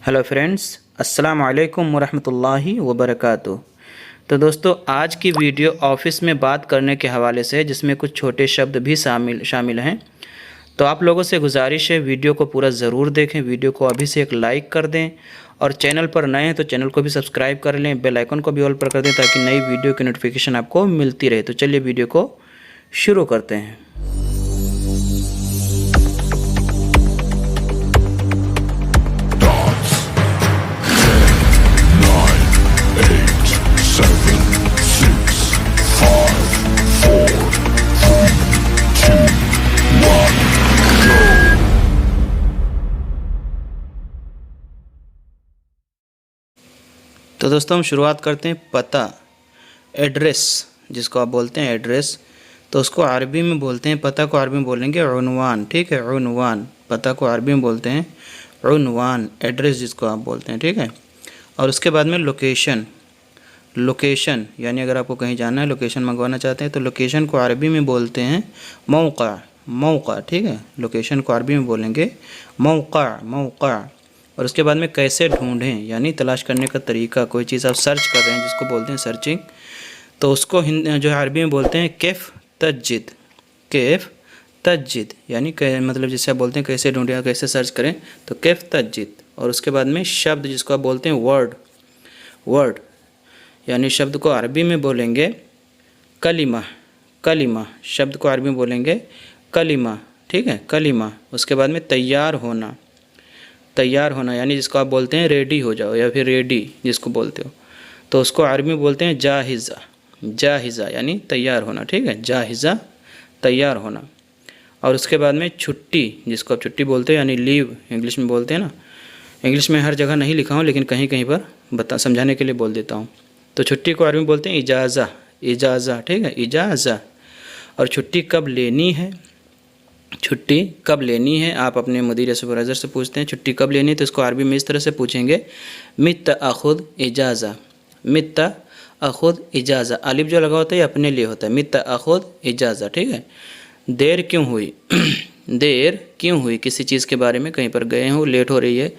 Hello friends, अस्सलाम वालेकुम वरहमतुल्लाहि वबरकातुहू। तो दोस्तों, आज की वीडियो ऑफिस में बात करने के हवाले से है, जिसमें कुछ छोटे शब्द भी शामिल हैं। तो आप लोगों से गुजारिश है, वीडियो को पूरा ज़रूर देखें। वीडियो को अभी से एक लाइक कर दें और चैनल पर नए हैं तो चैनल को भी सब्सक्राइब कर लें, बेल आइकन को भी ऑल पर कर दें ताकि नई वीडियो की नोटिफिकेशन आपको मिलती रहे। तो चलिए वीडियो को शुरू करते हैं। तो दोस्तों, हम शुरुआत करते हैं पता, एड्रेस जिसको आप बोलते हैं एड्रेस। तो उसको अरबी में बोलते हैं, पता को अरबी में बोलेंगे उन्वान। ठीक है, उन्वान। पता को अरबी में बोलते हैं उन्वान, एड्रेस जिसको आप बोलते हैं। ठीक है। और उसके बाद में लोकेशन। लोकेशन यानी अगर आपको कहीं जाना है, लोकेशन मंगवाना चाहते हैं तो लोकेशन को अरबी में बोलते हैं मौका। मौका, ठीक है। लोकेशन को अरबी में बोलेंगे मौका, मौका। और उसके बाद में कैसे ढूंढें, यानी तलाश करने का तरीका। कोई चीज़ आप सर्च कर रहे हैं जिसको बोलते हैं सर्चिंग, तो उसको जो है अरबी में बोलते हैं कैफ़ तज्जिद। कैफ़ तज्जिद यानी मतलब जिसे आप बोलते हैं कैसे ढूंढें या कैसे सर्च करें, तो कैफ़ तज्जिद। और उसके बाद में शब्द जिसको आप बोलते हैं वर्ड। वर्ड यानी शब्द को अरबी में बोलेंगे कलिमा। कलिमा शब्द को अरबी में बोलेंगे कलिमा। ठीक है, कलिमा। उसके बाद में तैयार होना। तैयार होना यानी जिसको आप बोलते हैं रेडी हो जाओ या फिर रेडी जिसको बोलते हो, तो उसको अरबी में बोलते हैं जाहिज़ा। जाहिज़ा यानी तैयार होना। ठीक है, जाहिज़ा, तैयार होना। और उसके बाद में छुट्टी जिसको आप छुट्टी बोलते हैं यानी लीव इंग्लिश में बोलते हैं ना। इंग्लिश में हर जगह नहीं लिखा हूँ लेकिन कहीं कहीं पर समझाने के लिए बोल देता हूँ। तो छुट्टी को अरबी में बोलते हैं इजाज़ा। इजाज़ा, ठीक है, इजाज़ा। और छुट्टी कब लेनी है, छुट्टी कब लेनी है, आप अपने मुदीर सुपरवाइज़र से पूछते हैं छुट्टी कब लेनी है, तो इसको अरबी में इस तरह से पूछेंगे मित अखुद इजाज़ा। मित अखुद इजाज़ा। अलिफ जो लगा होता है ये अपने लिए होता है, मित अखुद इजाज़ा। ठीक है। देर क्यों हुई देर क्यों हुई, किसी चीज़ के बारे में कहीं पर गए हो, लेट हो रही है,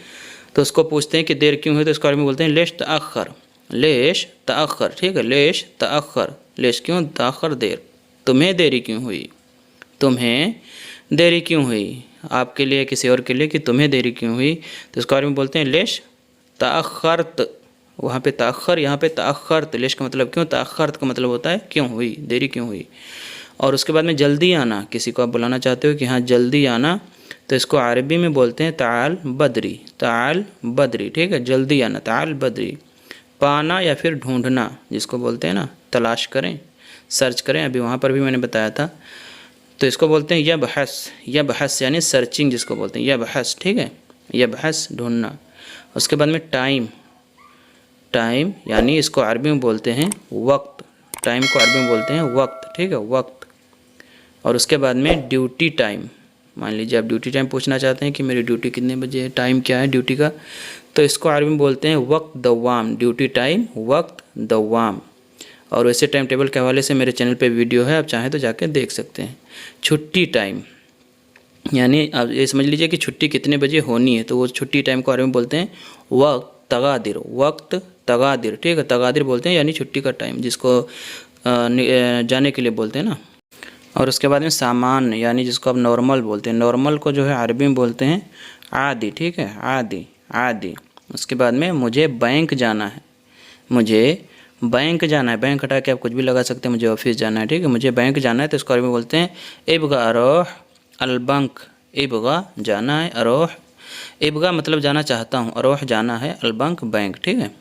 तो उसको पूछते हैं कि देर क्यों हुई, तो इसको अरबी में बोलते हैं लेश तअख़र। लेश तअख़र। ठीक है, लेश तअख़र। लेश क्यों, तअख़र देर। तुम्हें देरी क्यों हुई, तुम्हें देरी क्यों हुई, आपके लिए किसी और के लिए कि तुम्हें देरी क्यों हुई, तो इसको अरबी में बोलते हैं लेश तअख़रत। वहाँ पे तअख़र, यहाँ पे तअख़रत। लेश का मतलब क्यों, तअख़रत का मतलब होता है क्यों हुई, देरी क्यों हुई। और उसके बाद में जल्दी आना, किसी को आप बुलाना चाहते हो कि हाँ जल्दी आना, तो इसको अरबी में बोलते हैं ताल बदरी। ताल बदरी। ठीक है, जल्दी आना, ताल बदरी। पाना या फिर ढूंढना जिसको बोलते हैं ना, तलाश करें, सर्च करें, अभी वहाँ पर भी मैंने बताया था, तो इसको बोलते हैं यबहस। यबहस यानी सर्चिंग जिसको बोलते हैं यबहस। ठीक है, यबहस, ढूंढना। उसके बाद में टाइम। टाइम यानी इसको अरबी में बोलते हैं वक्त। टाइम को अरबी में बोलते हैं वक्त। ठीक है, वक्त। और उसके बाद में ड्यूटी टाइम। मान लीजिए आप ड्यूटी टाइम पूछना चाहते हैं कि मेरी ड्यूटी कितने बजे है, टाइम क्या है ड्यूटी का, तो इसको अरबी में बोलते हैं वक्त दवाम। ड्यूटी टाइम, वक्त दवाम। और वैसे टाइम टेबल के हवाले से मेरे चैनल पे वीडियो है, आप चाहें तो जाके देख सकते हैं। छुट्टी टाइम यानी आप ये समझ लीजिए कि छुट्टी कितने बजे होनी है, तो वो छुट्टी टाइम को अरबी में बोलते हैं वक्त तगादिर। वक्त तगादिर। ठीक है, तगादिर बोलते हैं यानी छुट्टी का टाइम जिसको जाने के लिए बोलते हैं ना। और उसके बाद में सामान यानी जिसको आप नॉर्मल बोलते हैं। नॉर्मल को जो है अरबी में बोलते हैं आदि। ठीक है, आदि, आदि। उसके बाद में मुझे बैंक जाना है। मुझे बैंक जाना है, बैंक हटा के आप कुछ भी लगा सकते हैं, मुझे ऑफिस जाना है। ठीक है, मुझे बैंक जाना है, तो इसको अरबी में बोलते हैं इब्गा अरोह अलबंक। इब्गा जाना है, अरोह। इब्गा मतलब जाना चाहता हूँ, अरोह जाना है, अलबंक बैंक। ठीक है।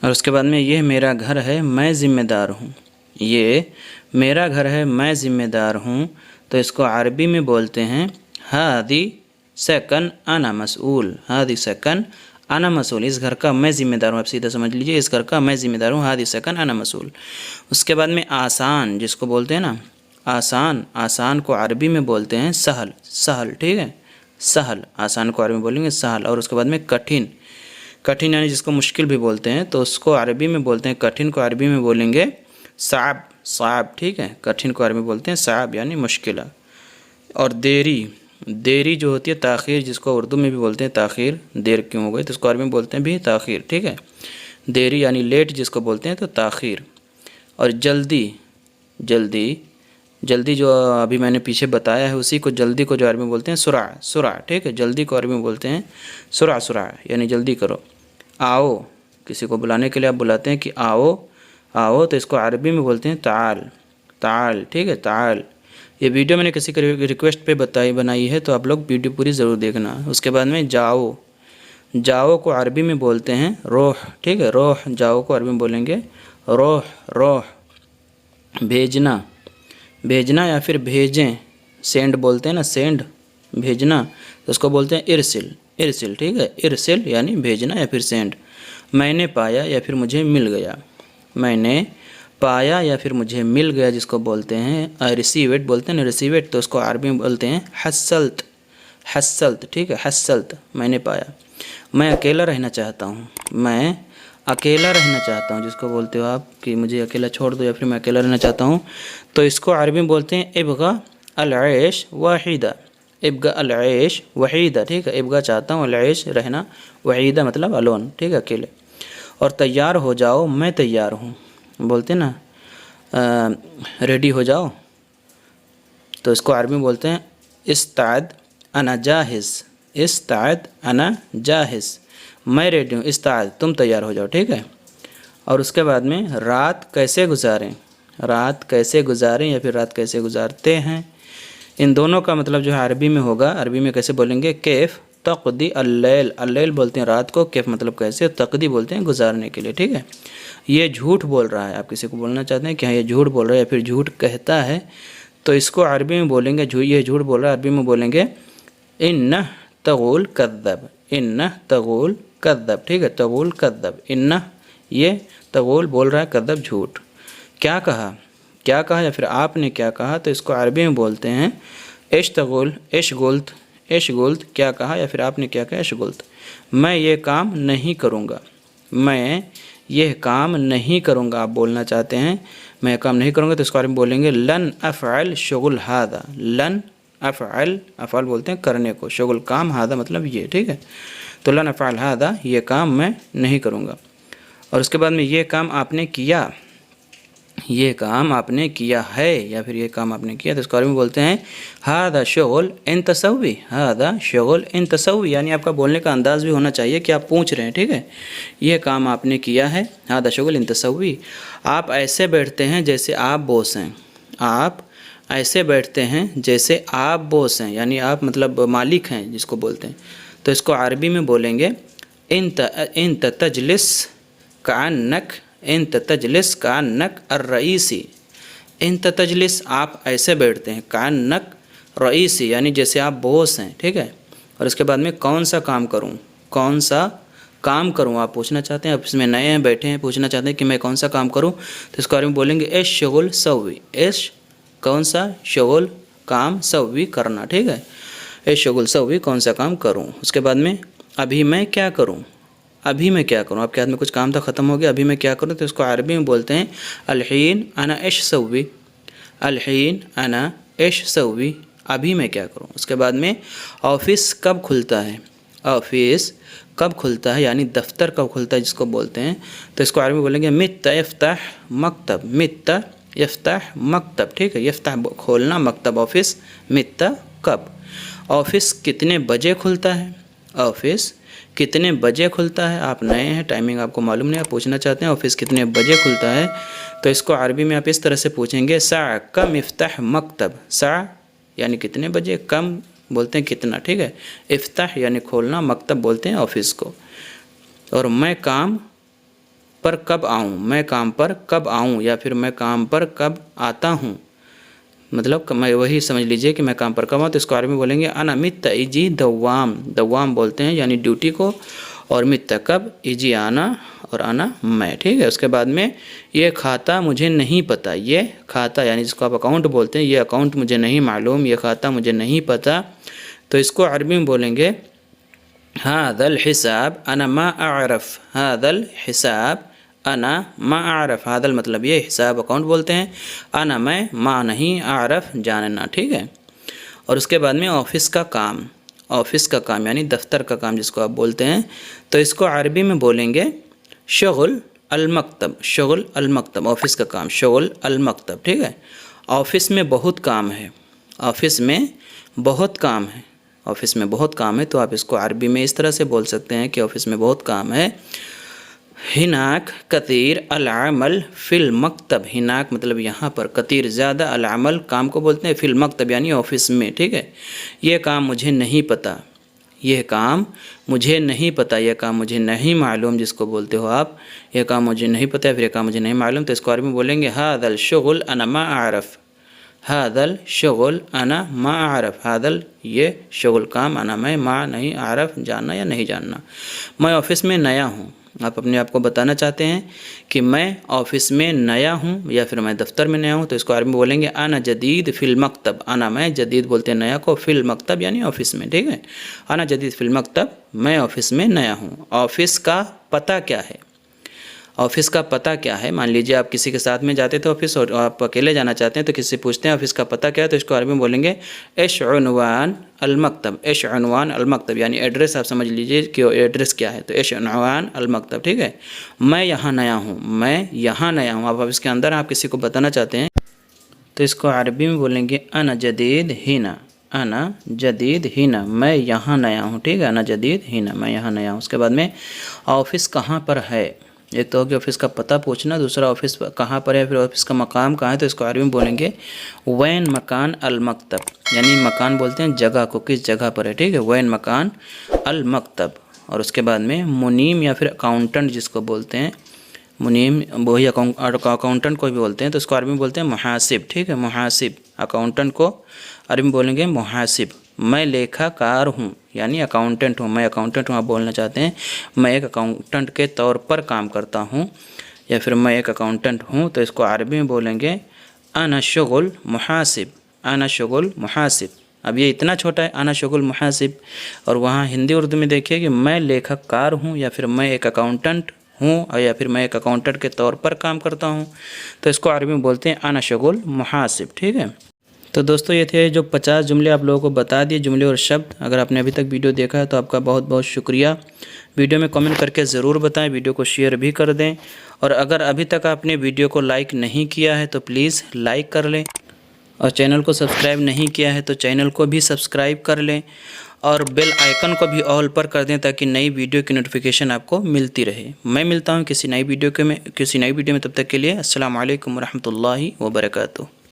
और उसके बाद में ये मेरा घर है, मैं ज़िम्मेदार हूँ। ये मेरा घर है, मैं ज़िम्मेदार हूँ, तो इसको अरबी में बोलते हैं हादी सकन अना मसूल। हादी सकन अना मसूल। इस घर का मैं ज़िम्मेदार हूँ, आप सीधा समझ लीजिए, इस घर का मैं ज़िम्मेदार हूँ, हादी सकन अना मसूल। उसके बाद में आसान जिसको बोलते हैं ना, आसान। आसान को अरबी में बोलते हैं सहल। सहल। ठीक है, सहल। आसान को अरबी में बोलेंगे सहल। और उसके बाद में कठिन। कठिन यानी जिसको मुश्किल भी बोलते हैं, तो उसको अरबी में बोलते हैं, कठिन को अरबी में बोलेंगे साब। साब। ठीक है, कठिन को अरबी में बोलते हैं साब यानी मुश्किल। और देरी, देरी जो होती है ताख़ीर, जिसको उर्दू में भी बोलते हैं ताख़ीर, देर क्यों हो गई तो उसको अरबी में बोलते हैं भी ताख़ीर, ठीक है। देरी यानी लेट जिसको बोलते हैं तो ताख़ीर। और जल्दी, जल्दी, जल्दी जो अभी मैंने पीछे बताया है उसी को, जल्दी को जो अरबी में बोलते हैं सुरा, सुरा, ठीक है। जल्दी को अरबी में बोलते हैं सुरा, सुरा यानी जल्दी करो। आओ, किसी को बुलाने के लिए आप बुलाते हैं कि आओ, आओ, तो इसको अरबी में बोलते हैं ताल, ताल, ठीक है, ताल। ये वीडियो मैंने किसी के रिक्वेस्ट पे बनाई है, तो आप लोग वीडियो पूरी ज़रूर देखना। उसके बाद में जाओ, जाओ को अरबी में बोलते हैं रोह, ठीक है, रोह। जाओ को अरबी में बोलेंगे रोह, रोह। भेजना, भेजना या फिर भेजें, सेंड बोलते हैं ना, सेंड, भेजना, तो उसको बोलते हैं इरसिल, इरसिल, ठीक है, इरसिल यानी भेजना या फिर सेंड। मैंने पाया या फिर मुझे मिल गया, मैंने पाया या फिर मुझे मिल गया जिसको बोलते हैं रिसीवेट, बोलते हैं ना रिसीवेट, तो उसको अरबी में बोलते हैं हस्सल्त, हस्सल्त, ठीक है, हस्सल्त, मैंने पाया। मैं अकेला रहना चाहता हूँ, मैं अकेला रहना चाहता हूँ जिसको बोलते हो आप कि मुझे अकेला छोड़ दो या फिर मैं अकेला रहना चाहता हूँ, तो इसको अरबी में बोलते हैं इब्गा अल-ऐश वहीदा, इब्गा अल-ऐश वहीदा, ठीक है। इब्गा चाहता हूँ, अल-ऐश रहना, वहीदा मतलब अलोन, ठीक है, अकेले। और तैयार हो जाओ, मैं तैयार हूँ, बोलते हैं ना रेडी हो जाओ, तो इसको अरबी में बोलते हैं इस्ताद अना जाहिज़, इस्ताद अना जाहिज़, मैं रेडी हूँ, इस्ताद तुम तैयार हो जाओ, ठीक है। और उसके बाद में रात कैसे गुजारें, रात कैसे गुजारें या फिर रात कैसे गुजारते हैं, इन दोनों का मतलब जो है अरबी में होगा। अरबी में कैसे बोलेंगे, कैफ़ तक़दी अल-लैल, अल-लैल बोलते हैं रात को, कैफ़ मतलब कैसे, तक़दी बोलते हैं गुजारने के लिए, ठीक है। ये झूठ बोल रहा है, आप किसी को बोलना चाहते हैं कि हाँ ये झूठ बोल रहा है या फिर झूठ कहता है, तो इसको अरबी में बोलेंगे, ये झूठ बोल रहा है, अरबी में बोलेंगे इन्नह तगूल कद्दब, इन्नह तगूल कद्दब, ठीक है, तगूल कद्दब, इन्नह ये तगूल बोल रहा है, कद्दब झूठ। क्या कहा, क्या कहा या फिर आपने क्या कहा, तो इसको अरबी में बोलते हैं एश तगूल, एश गुल्त, एश गुल्त, क्या कहा या फिर आपने क्या कहा, एश गुल्त। मैं ये काम नहीं करूँगा, मैं यह काम नहीं करूँगा, आप बोलना चाहते हैं मैं काम नहीं करूँगा, तो इसको अरबी में बोलेंगे लन अफ़अल शुगुल हादा, लन अफ़अल, अफ़अल बोलते हैं करने को, शुगुल काम, हादा मतलब ये, ठीक है। तो लन अफ़अल हादा, ये काम मैं नहीं करूँगा। और उसके बाद में ये काम आपने किया, ये काम आपने किया है या फिर ये काम आपने किया, तो इसको अरबी में बोलते हैं हादा शुगुल इन तसव्वी, हादा शुगुल इन तसव्वी, यानी आपका बोलने का अंदाज़ भी होना चाहिए कि आप पूछ रहे हैं, ठीक है। ये काम आपने किया है, हादा शुगुल इन तसव्वी। आप ऐसे बैठते हैं जैसे आप बॉस हैं, आप ऐसे बैठते हैं जैसे आप बॉस हैं, यानी आप मतलब मालिक हैं जिसको बोलते हैं, तो इसको अरबी में बोलेंगे इंत तजलिस कान्नक, इंत तजलिस कान्नक अर्रईसी, इंत तजलिस आप ऐसे बैठते हैं, कान्नक रईसी यानी जैसे आप बॉस हैं, ठीक है। और इसके बाद में कौन सा काम करूं, कौन सा काम करूं, आप पूछना चाहते हैं, आप इसमें नए हैं, बैठे हैं, पूछना चाहते हैं कि मैं कौन सा काम करूं, तो इसके बारे में बोलेंगे एश शुगुल सव्वी, एश कौन सा, शुगुल काम, सव्वी करना, ठीक है, एश शुगुल सव्वी कौन सा काम करूं। उसके बाद में अभी मैं क्या करूं, अभी मैं क्या करूं, आपके हाथ में कुछ काम था ख़त्म हो गया, अभी मैं क्या करूं, तो इसको अरबी में बोलते हैं अलहीन अना एश सव्वी, अलहीन अना एश सव्वी, अभी मैं क्या करूं। उसके बाद में ऑफिस कब खुलता है, ऑफिस कब खुलता है यानी दफ्तर कब खुलता है जिसको बोलते हैं, तो इसको अरबी में बोलेंगे मित्ता यफ्ताह मकतब, मित्ता यफ्ताह मकतब, ठीक है, यफ्ताह खोलना, मकतब ऑफिस, मित्ता कब। ऑफिस कितने बजे खुलता है, ऑफिस कितने बजे खुलता है, आप नए हैं, टाइमिंग आपको मालूम नहीं, आप पूछना चाहते हैं ऑफिस कितने बजे खुलता है, तो इसको अरबी में आप इस तरह से पूछेंगे सा कम इफ्ताह मकतब, सा यानी कितने बजे, कम बोलते हैं कितना, ठीक है, इफ्ताह यानी खोलना, मकतब बोलते हैं ऑफिस को। और मैं काम पर कब आऊँ, मैं काम पर कब आऊँ या फिर मैं काम पर कब आता हूँ, मतलब मैं वही समझ लीजिए कि मैं काम पर कब आऊँ, तो इसको अरबी में बोलेंगे अना मित्ता इजी दवाम, दवाम बोलते हैं यानी ड्यूटी को, और मित्ता कब, इजी आना, और आना मैं, ठीक है। उसके बाद में ये खाता मुझे नहीं पता, ये खाता यानी जिसको आप अकाउंट बोलते हैं, ये अकाउंट मुझे नहीं मालूम, ये खाता मुझे नहीं पता, तो इसको अरबी में बोलेंगे हादल हिसाब अना मा आरफ, हादल हिसाब अना मा आरफ, हादल मतलब ये, हिसाब अकाउंट बोलते हैं, अना मैं, मा नहीं, आरफ जानना, ठीक है। और उसके बाद में ऑफिस का काम, ऑफिस का काम यानी दफ्तर का काम जिसको आप बोलते हैं, तो इसको अरबी में बोलेंगे शुगुल अल मकतब, शुगुल अल मकतब, ऑफिस का काम, शुगुल अल मकतब, ठीक है। ऑफिस में बहुत काम है, ऑफिस में बहुत काम है, ऑफिस में बहुत काम है, तो आप इसको अरबी में इस तरह से बोल सकते हैं कि ऑफिस में बहुत काम है। हिनाक कतीर अल अमल फिल मकतब, हिनाक मतलब यहाँ पर, कतीर ज़्यादा, अल अमल काम को बोलते हैं, फिल मकतब यानी ऑफिस में, ठीक है। ये काम मुझे नहीं पता, यह काम मुझे नहीं पता, यह काम मुझे नहीं मालूम जिसको बोलते हो आप, यह काम मुझे नहीं पता, फिर यह काम मुझे नहीं मालूम, तो इसको अरबी में बोलेंगे हादल शुगुल अना मा आरफ, हादल शुगुल अना मा आरफ, हादल ये शुगुल काम, अना मैं, मा नहीं, आरफ जानना या नहीं जानना। मैं ऑफिस में नया हूँ, आप अपने आप को बताना चाहते हैं कि मैं ऑफिस में नया हूँ या फिर मैं दफ्तर में नया हूँ, तो इसको अरबी में बोलेंगे आना जदीद फिल मकतब, आना मैं, जदीद बोलते हैं नया को, फिल मकतब यानी ऑफिस में, ठीक है। आना जदीद फिल मकतब, मैं ऑफिस में नया हूँ। ऑफिस का पता क्या है, ऑफिस का पता क्या है, मान लीजिए आप किसी के साथ में जाते थे ऑफिस और आप अकेले जाना चाहते हैं, तो किसी से पूछते हैं ऑफिस का पता क्या है, तो इसको अरबी में बोलेंगे इश उनवान अल मकतब, इश उनवान अल मकतब यानी एड्रेस, आप समझ लीजिए कि एड्रेस क्या है, तो इश उनवान अल मकतब, ठीक है। मैं यहाँ नया हूँ, मैं यहाँ नया हूँ, आप ऑफिस के अंदर आप किसी को बताना चाहते हैं, तो इसको अरबी में बोलेंगे अना जदीद हिना, अना जदीद हिना, मैं यहाँ नया हूँ, ठीक है, अना जदीद हिना, मैं यहाँ नया हूँ। उसके बाद में ऑफिस कहाँ पर है, एक तो हो गया ऑफिस का पता पूछना, दूसरा ऑफिस कहाँ पर है, फिर ऑफिस का मकाम कहाँ है, तो इसको अरबी में बोलेंगे वैन मकान अल मकतब, यानी मकान बोलते हैं जगह को, किस जगह पर है, ठीक है, वैन मकान अल मकतब। और उसके बाद में मुनीम या फिर अकाउंटेंट जिसको बोलते हैं, मुनीम वही अकाउंटेंट को भी बोलते हैं, तो इसको अरबी में बोलते हैं मुहासिब, ठीक है, मुहासिब, अकाउंटेंट को अरबी में बोलेंगे मुहासिब। मैं लेखाकार हूँ यानी अकाउंटेंट हूँ, मैं अकाउंटेंट हूँ आप बोलना चाहते हैं, मैं एक अकाउंटेंट के तौर पर काम करता हूँ या फिर मैं एक अकाउंटेंट हूँ, तो इसको अरबी में बोलेंगे अना शुगुल मुहासिब, अना शुगुल मुहासिब। अब ये इतना छोटा है अना शुगुल मुहासिब, और वहाँ हिंदी उर्दू में देखिए कि मैं लेखाकार हूँ या फिर मैं एक अकाउंटेंट हूँ और या फिर मैं एक अकाउंटेंट के तौर पर काम करता हूँ, तो इसको अरबी में बोलते हैं अना शुगुल मुहासिब, ठीक है। तो दोस्तों ये थे जो 50 जुमले आप लोगों को बता दिए, जुमले और शब्द। अगर आपने अभी तक वीडियो देखा है तो आपका बहुत बहुत शुक्रिया। वीडियो में कमेंट करके ज़रूर बताएं, वीडियो को शेयर भी कर दें, और अगर अभी तक आपने वीडियो को लाइक नहीं किया है तो प्लीज़ लाइक कर लें, और चैनल को सब्सक्राइब नहीं किया है तो चैनल को भी सब्सक्राइब कर लें, और बेल आइकन को भी ऑल पर कर दें ताकि नई वीडियो की नोटिफिकेशन आपको मिलती रहे। मैं मिलता हूँ किसी नई वीडियो में, तब तक के लिए अस्सलाम वालेकुम रहमतुल्लाहि व बरकातुहू।